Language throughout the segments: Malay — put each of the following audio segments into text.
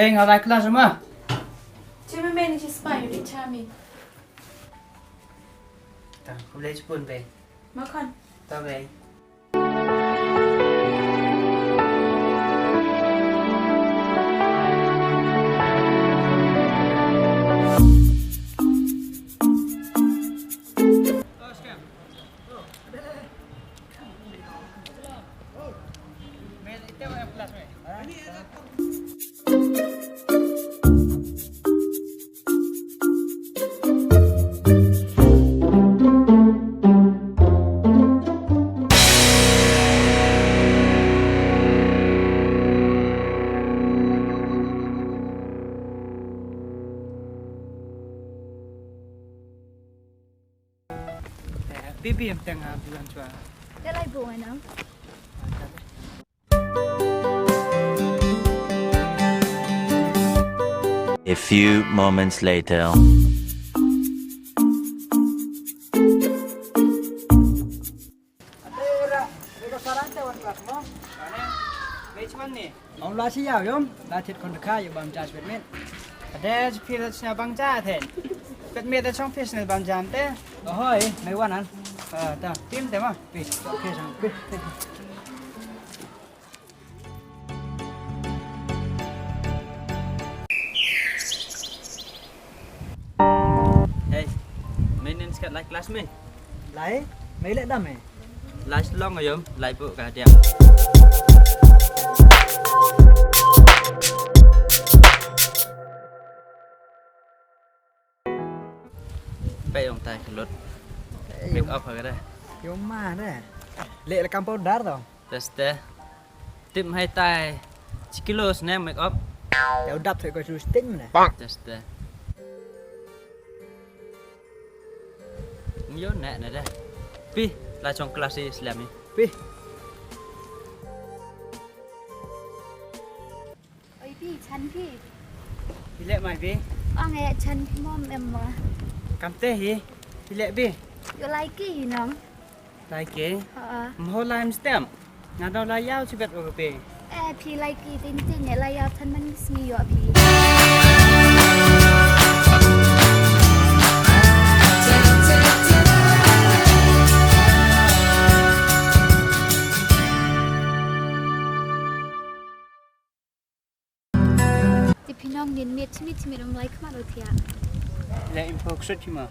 Vem, ela vai classe mà. Chứ mấy bên thì spy đi cha mình. Tao không lấy spoon về. Mà con. Tao về. Bibi em tengah bulan cua. Dia lai buat mana? A few moments later. Ông la xí giàu giống, la thịt con cáอยู่บางจานเป็ดเม็ดแต่พี่เราชนะบางจ้าแทนเป็ดเม็ดแต่ช่องฟิชในบางจานแต่โอ้ยไม่ว่านั้นแต่ทีมแต่ว่าปิดโอเคช่างปิดเฮ้ยไม่เน้นสกัดไลค์คลาสไหมไลค์ไม่เล่นได้ไหมไลค์ลองก็ยอมไลค์ปุ๊บกันเดียวไปลงใต้ขึ้นรถเก็บเอาไปก็ได้ยมมาเนี่ยเละละกัมพูดาร์ต่อแต่ติมให้ใต้10 กิโลสแนมเมคอัพเดี๋ยวดับเถอะก็ชูสติ้งเลยแต่มึงย้อนแน่นะได้พี่ลาชงคลาสสิสแลมนี่พี่เอ้ยพี่ฉันพี่เละไหมพี่ว่าไงฉันพี่มอมเอ็มวะกำเตะฮีพี่เละพี่อยู่ไลกี้อยู่น้องไลกี้มโหไลม์สเต็มงานเราไลยาวชีวิตโอเคพี่ไลกี้จริงๆเนี่ยไลยาวฉันมันสมีอยู่อ่ะพี่พี่น้องเรียนเมียที่มีน้ำลายขึ้นมาเลยเทียและอินโฟกสุดที่มา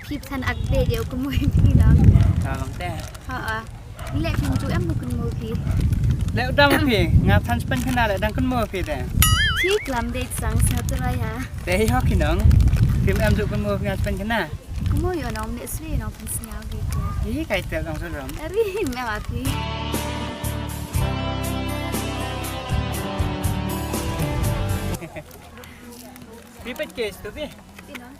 พี่ทันอักเดตเดี๋ยวก็มวยพี่น้องตาลองแต่นี่แหละพี่จูเอ็มมุกันมวยพี่แล้วดังพี่งานทันสเปนขนาดเลยดังกันมวยพี่แต่ที่กลัมเดตสังสัตว์อะไรฮะแต่ให้ฮอกขี้น้องพี่เอ็มจูกันมวยงานสเปนขนาดก็มวยอยู่น้องเนี่ยสิน้องเป็นสัญญาดีกว่ายี่ไก่เต๋อลองสุดหรอแม่ว่าพี่พี่เป็นเกสตัวพี่น้อง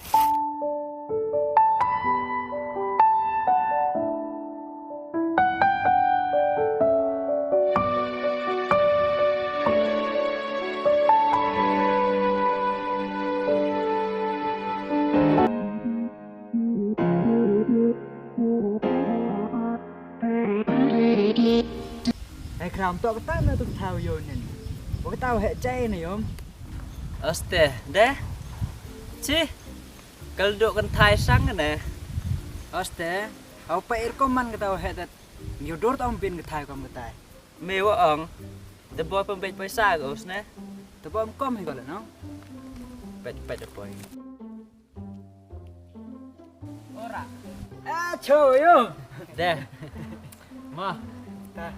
ไอ้ครามตัวก็ตั้งในตุกเท้าโยนนี่ว่าก็เท้าเหตุใจนี่ยมOste, deh, sih, kalau duduk kan Thai sang kan deh. Oste, apa irkoman kita hebat, nyodor tau pin kita Thai kom kita. Mewah ong, teboi pembeli pesa ke usne, teboi kom hingga lah, no? Pet teboi. Ora, coyo, deh, mah, dah.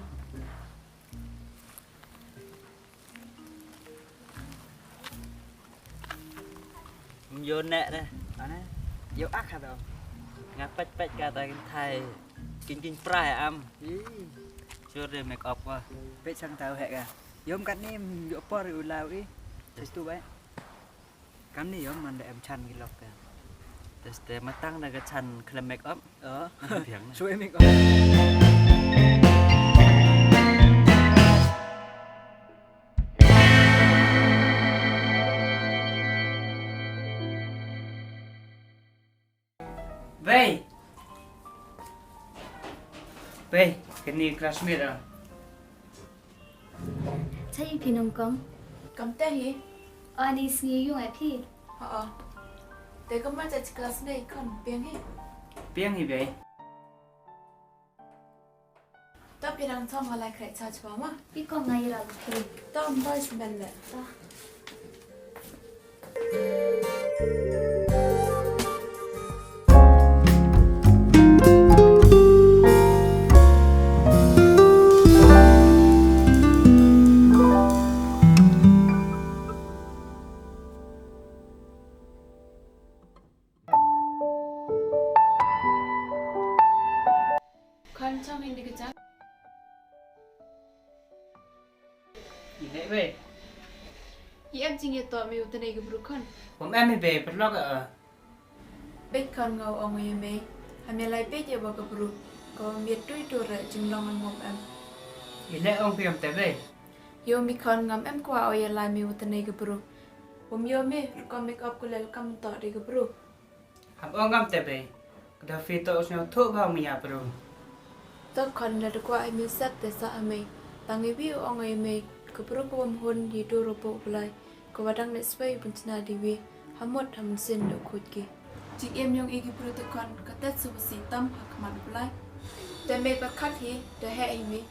Vô nè nè, vô ác hả đâu? Ngã pet cả tay Thai, kinh prai am, chưa được make up qua. Pet sang tàu hẹn à? Yếm cắn ní vô po rồi lao đi, thấy tu vậy? Cắn ní yếm mình để em chăn cái lọc cả. Để mà tăng là cái chăn làm make up, suy make up. Về, cái này classmate à? ใช่พี่น้องกอม Cầm tay gì? อันนี้สงีอยู่ไงพี่ เดี๋ยวก็มาจากคลาสnày con biếng hết Piang hi be. tao bị đang thong lại khởi cha cho mà พี่ก็ไงล่ะพี่ tao không bao giờ bên lại คนชอบเห็นดีกันจัง Gì đấy be. ยี่emจริงๆตัวมีอุตนัยกับบุรุษคน ผมem hi be pat lok a. เป็ดคนเงาเอาไว้ไหมทำยังไงเป็ดจะบอกกับบุรุษก็มีด้วยตัวเรจึงลองมันงมเอ็ม Gì đấy ông piam te be. โยมมีคนงมเอ็มกว่าเอายังไงมีอุตนัยกับบุรุษผมโยมมีก็มีกับกุเลลกำต่อดีกับบุรุษ Hab ông gam te be. Da fi to usno thu ba mi ya pro. ตัวคนเราดีกว่าไอ้มิวสิกแต่สะอเมย์ตั้งไอ้วิวเอาไงเมย์กับบุรุษก็วมหุ่นยีดูระบบเลยก็ว่าดังเนสเว่บุญชนะดีวีทั้งหมดทำสิ้นเดือดขุดกีจิกเอ็มยองอีกบุรุษทุกคนก็เต็ดสุภสีตั้มหักมันไปเลยแต่เมย์ประคัดทีเดี๋ยวให้ไอ้เมย์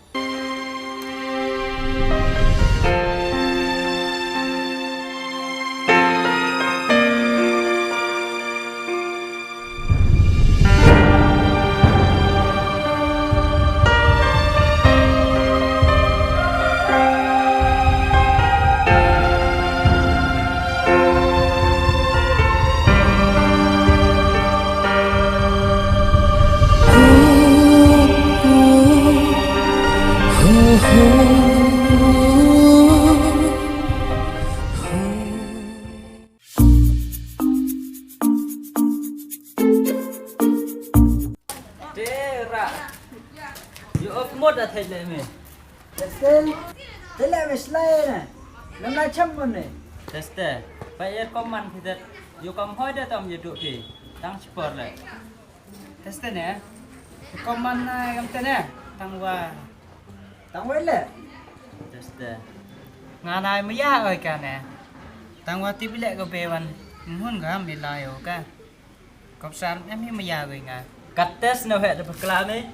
Tera. Yo op mod a thai le me. Still, thế là mình slay nè, năm nay chăm luôn này. Teste. Phải er kom man thì yo kom hoi da tom ye du ki. Tang sport le. Teste nè. Kom man na gam te nè. Tang wa. Tao quên lệ. Teste. Nga nai ma ya oi ka nè. Tang wa ti bile ko be wan. Hun ga mi la yo ka. Kom san em hi ma ya oi nga. Kat test no he da pakla me.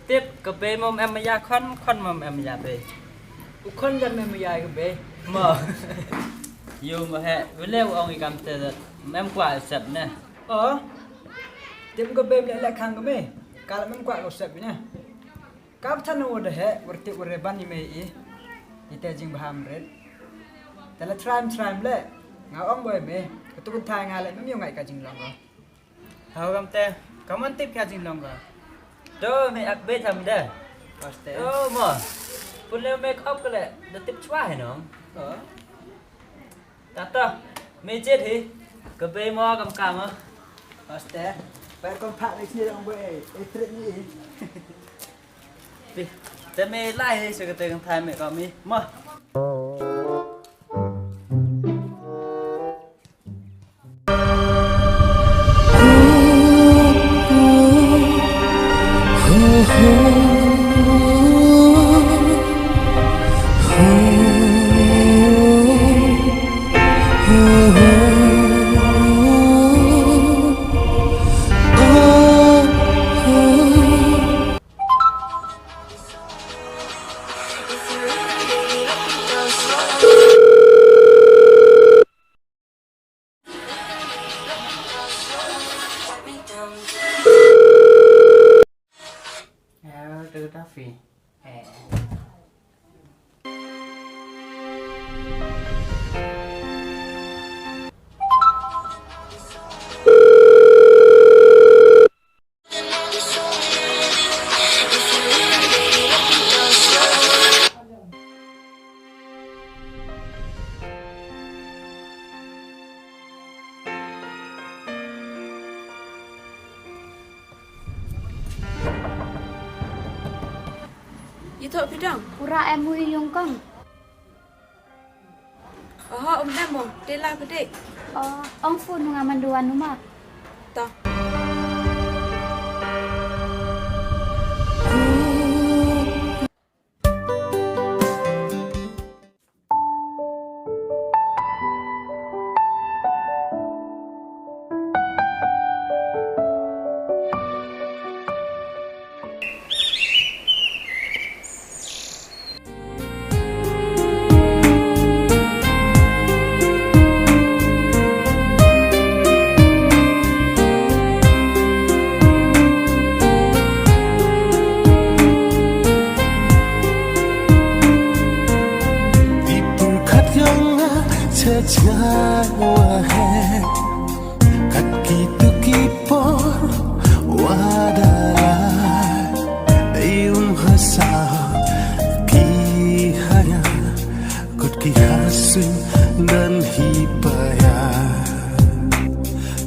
Tiếp cà phê mom em ya con mom em ya be. Con dân mình dài cái bê. Mờ. Yêu mà hệ với leo ông ấy cầm tờ em quả sập nè. Tim cái bê lại khang cái bê. Kalau mình quạt lột sẹp nè. Kap thân nó được hệ, vật tiệu vật ban như mày ý. Ite jing baham red.แต่ละ trim เลยเงาอ้อมบ่อยเมย์กระตุ้นทายงานอะไรไม่มีไงกันจริงลองก็ Hầu cầm tờ, có món tiếp theo trình lòng rồi. Đó mày ạc bê thầm đây. Paste. Mà. Phụ leo make up cái này, nó tiếp chua hay nó. Tát tờ, mày chết thì. Cà bê mò cầm cằm á. Paste. Phải con phạt này kia ông bê, ấy trịnh gì? Đi, để mày lại đi, sẽ cái tờ cầm thai mẹ cầm đi. Mà. Từ ta phi. Ý thọ phía đông. Ura em mua yung con. Ông đang mong, đây là cái đấy. Ông phun nga manduan đúng không? Tao.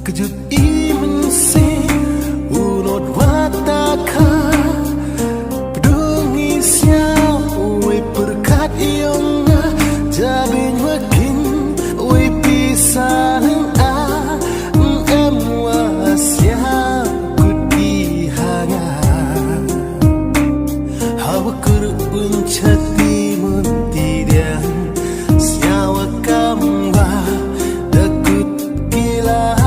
Sekejap iman sing unut wataka pedungi siau ui berkat iona jabin wakin ui pisahan em wasia kuti hanga hawa kurun chati muntidian siawa kamba dakut gila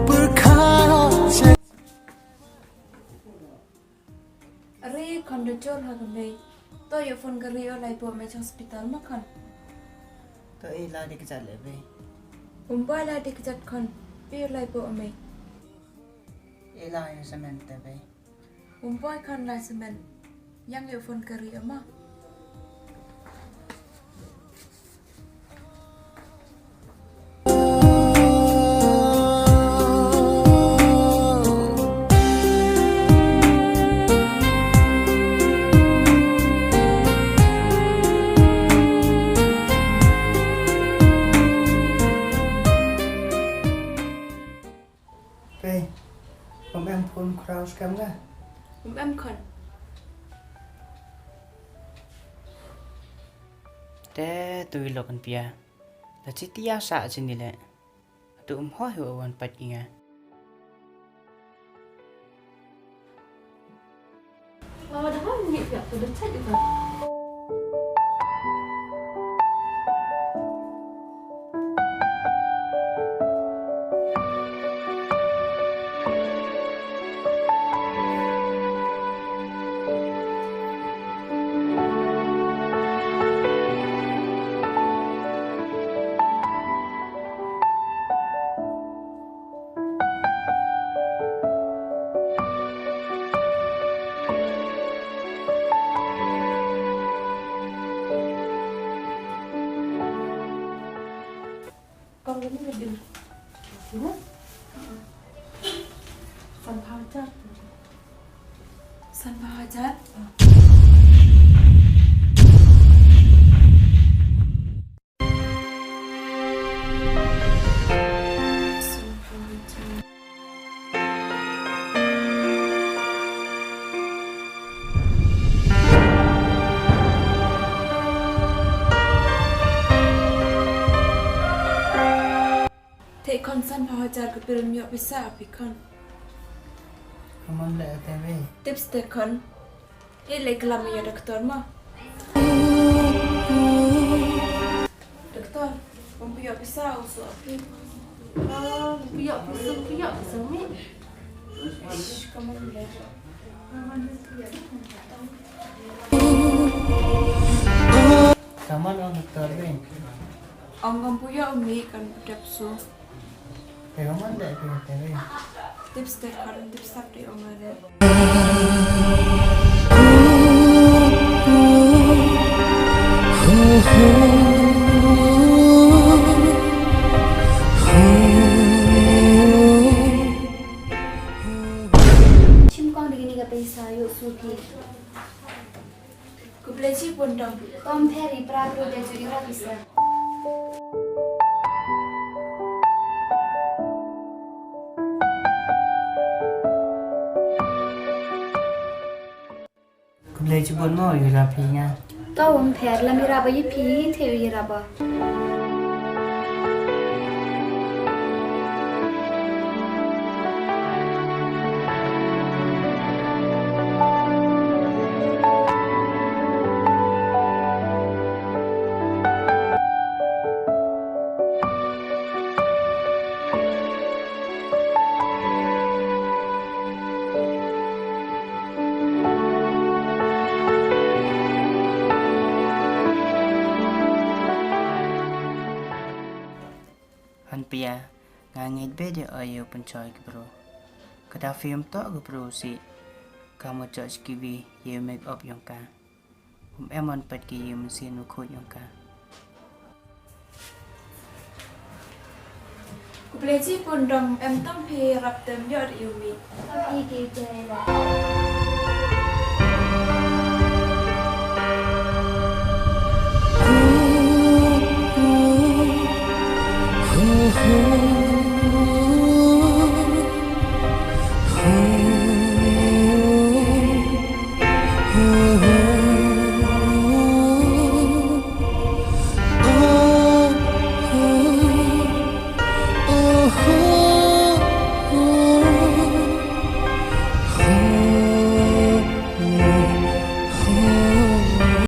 berkat Ari kondo jor hagamay. To yo phone kari olay po may hospital makan. To ila di kejat lebe. Umbay la dikjat kon. Pi olay po amay. Ila yang semen tebe. Umbay kon la semen. Yang yo phone kari ama. Em phone crowd scam na. Em kon. Te tui lo kan pia. Ta chi tia sa sini le. Tu ho hi wan pat inga. Mama dah ni pihak tu dah chat juga. Con đến bên đường. Đúng. San phao chat. San phao chat. Thế con san phao chat ke film yo bisa api con. Kaman le tebe. Tips te con. Ile kelam ya doktor ma. Doktor, yo bisa usu api. Yo bisa mi. Kamu le. Kaman on doktor ben. Ông puyo mi kan budap su. Kaman le tebe. Tips te con tips tap de ông le. Chim con begini ka pesa yuk suki. Ku pleci pun dong. Tom Perry pragro de jura bisa. Kulay cibun mo yung rapi nga. Tom Perry la miraba yipi theo yiraba. Han pia ngangit bede ayo Pynchoi ke bro. Kada film to ke bro si. Kamu cok skibi ye make up yang ka. Emon pat ki ye mesin khot yang ka. Ku pleci pun dong em tong phi rap tem yo de yumi. Tapi ke jela. oh, oh.